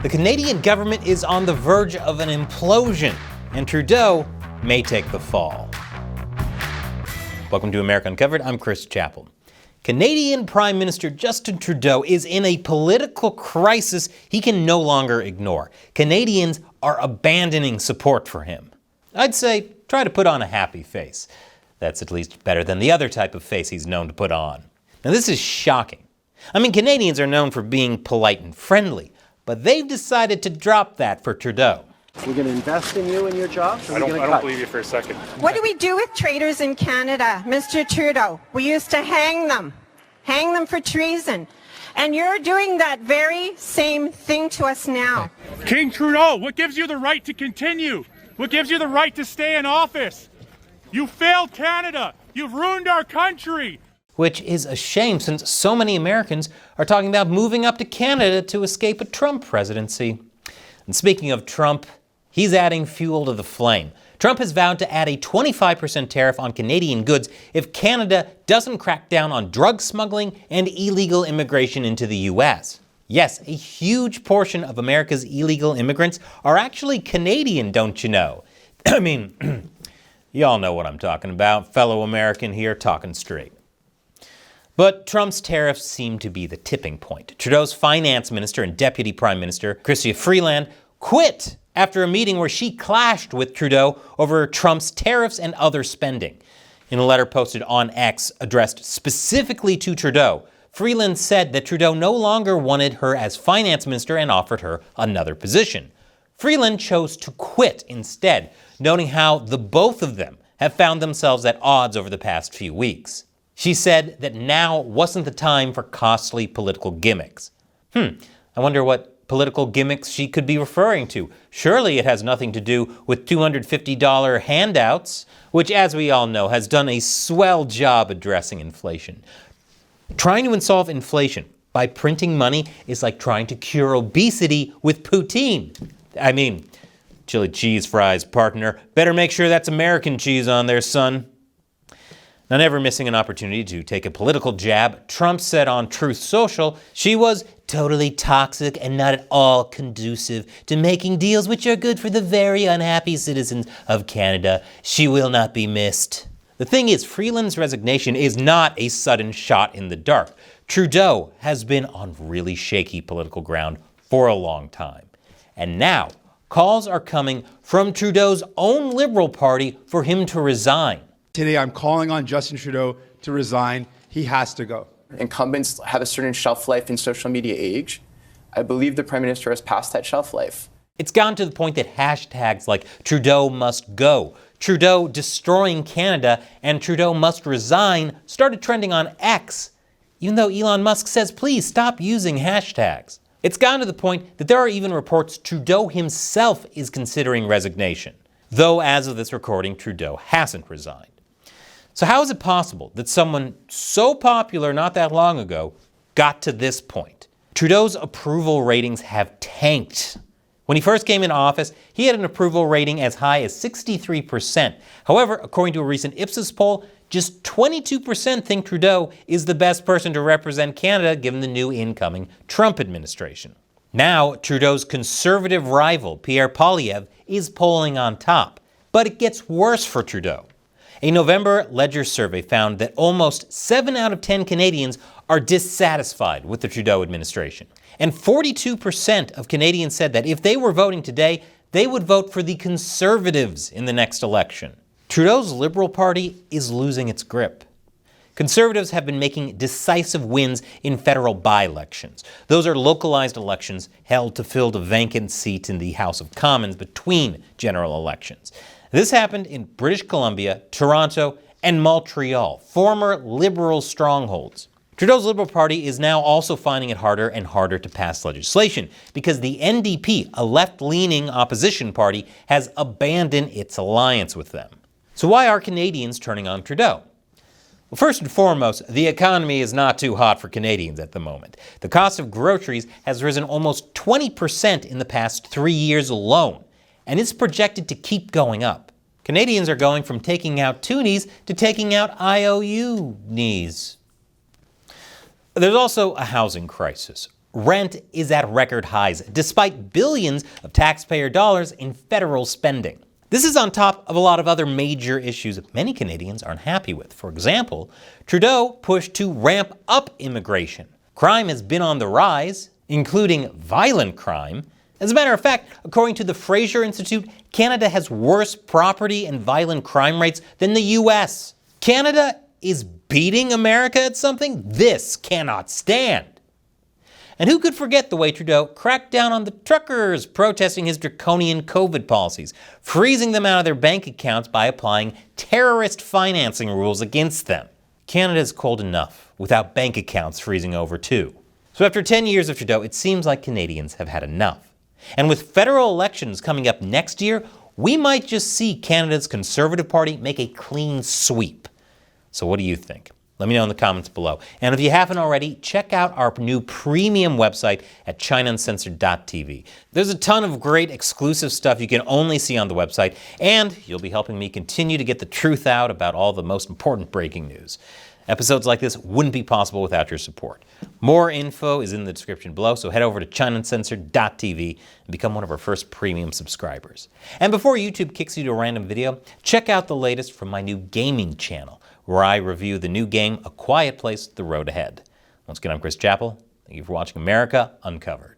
The Canadian government is on the verge of an implosion, and Trudeau may take the fall. Welcome to America Uncovered. I'm Chris Chappell. Canadian Prime Minister Justin Trudeau is in a political crisis he can no longer ignore. Canadians are abandoning support for him. I'd say try to put on a happy face. That's at least better than the other type of face he's known to put on. Now this is shocking. I mean, Canadians are known for being polite and friendly, but they've decided to drop that for Trudeau. We're going to invest in you and your jobs? I don't believe you for a second. What do we do with traitors in Canada, Mr. Trudeau? We used to hang them for treason. And you're doing that very same thing to us now. King Trudeau, what gives you the right to continue? What gives you the right to stay in office? You failed Canada. You've ruined our country. Which is a shame since so many Americans are talking about moving up to Canada to escape a Trump presidency. And speaking of Trump, he's adding fuel to the flame. Trump has vowed to add a 25% tariff on Canadian goods if Canada doesn't crack down on drug smuggling and illegal immigration into the U.S. Yes, a huge portion of America's illegal immigrants are actually Canadian, don't you know? I mean, y'all know what I'm talking about. Fellow American here talking straight. But Trump's tariffs seem to be the tipping point. Trudeau's finance minister and deputy prime minister, Freeland Quit after a meeting where she clashed with Trudeau over Trump's tariffs and other spending. In a letter posted on X addressed specifically to Trudeau, Freeland said that Trudeau no longer wanted her as finance minister and offered her another position. Freeland chose to quit instead, noting how the both of them have found themselves at odds over the past few weeks. She said that now wasn't the time for costly political gimmicks. I wonder what political gimmicks she could be referring to. Surely it has nothing to do with $250 handouts, which, as we all know, has done a swell job addressing inflation. Trying to solve inflation by printing money is like trying to cure obesity with poutine. I mean, chili cheese fries, partner. Better make sure that's American cheese on there, son. Now, never missing an opportunity to take a political jab, Trump said on Truth Social she was totally toxic and not at all conducive to making deals which are good for the very unhappy citizens of Canada. She will not be missed. The thing is, Freeland's resignation is not a sudden shot in the dark. Trudeau has been on really shaky political ground for a long time. And now, calls are coming from Trudeau's own Liberal Party for him to resign. Today, I'm calling on Justin Trudeau to resign. He has to go. Incumbents have a certain shelf life in social media age. I believe the Prime Minister has passed that shelf life. It's gotten to the point that hashtags like Trudeau must go, Trudeau destroying Canada, and Trudeau must resign started trending on X, even though Elon Musk says, please stop using hashtags. It's gotten to the point that there are even reports Trudeau himself is considering resignation, though as of this recording, Trudeau hasn't resigned. So how is it possible that someone so popular not that long ago got to this point? Trudeau's approval ratings have tanked. When he first came into office, he had an approval rating as high as 63%. However, according to a recent Ipsos poll, just 22% think Trudeau is the best person to represent Canada given the new incoming Trump administration. Now, Trudeau's conservative rival, Pierre Poilievre, is polling on top. But it gets worse for Trudeau. A November Ledger survey found that almost 7 out of 10 Canadians are dissatisfied with the Trudeau administration. And 42% of Canadians said that if they were voting today, they would vote for the Conservatives in the next election. Trudeau's Liberal Party is losing its grip. Conservatives have been making decisive wins in federal by-elections. Those are localized elections held to fill the vacant seat in the House of Commons between general elections. This happened in British Columbia, Toronto, and Montreal, former Liberal strongholds. Trudeau's Liberal Party is now also finding it harder and harder to pass legislation because the NDP, a left-leaning opposition party, has abandoned its alliance with them. So why are Canadians turning on Trudeau? Well, first and foremost, the economy is not too hot for Canadians at the moment. The cost of groceries has risen almost 20% in the past 3 years alone, and it's projected to keep going up. Canadians are going from taking out toonies to taking out IOU-nies. There's also a housing crisis. Rent is at record highs, despite billions of taxpayer dollars in federal spending. This is on top of a lot of other major issues many Canadians aren't happy with. For example, Trudeau pushed to ramp up immigration. Crime has been on the rise, including violent crime. As a matter of fact, according to the Fraser Institute, Canada has worse property and violent crime rates than the US. Canada is beating America at something this cannot stand. And who could forget the way Trudeau cracked down on the truckers protesting his draconian COVID policies, freezing them out of their bank accounts by applying terrorist financing rules against them. Canada's cold enough without bank accounts freezing over too. So after 10 years of Trudeau, it seems like Canadians have had enough. And with federal elections coming up next year, we might just see Canada's Conservative Party make a clean sweep. So what do you think? Let me know in the comments below. And if you haven't already, check out our new premium website at ChinaUncensored.tv. There's a ton of great exclusive stuff you can only see on the website, and you'll be helping me continue to get the truth out about all the most important breaking news. Episodes like this wouldn't be possible without your support. More info is in the description below, so head over to ChinaUncensored.tv and become one of our first premium subscribers. And before YouTube kicks you to a random video, check out the latest from my new gaming channel, where I review the new game, A Quiet Place: The Road Ahead. Once again, I'm Chris Chappell. Thank you for watching America Uncovered.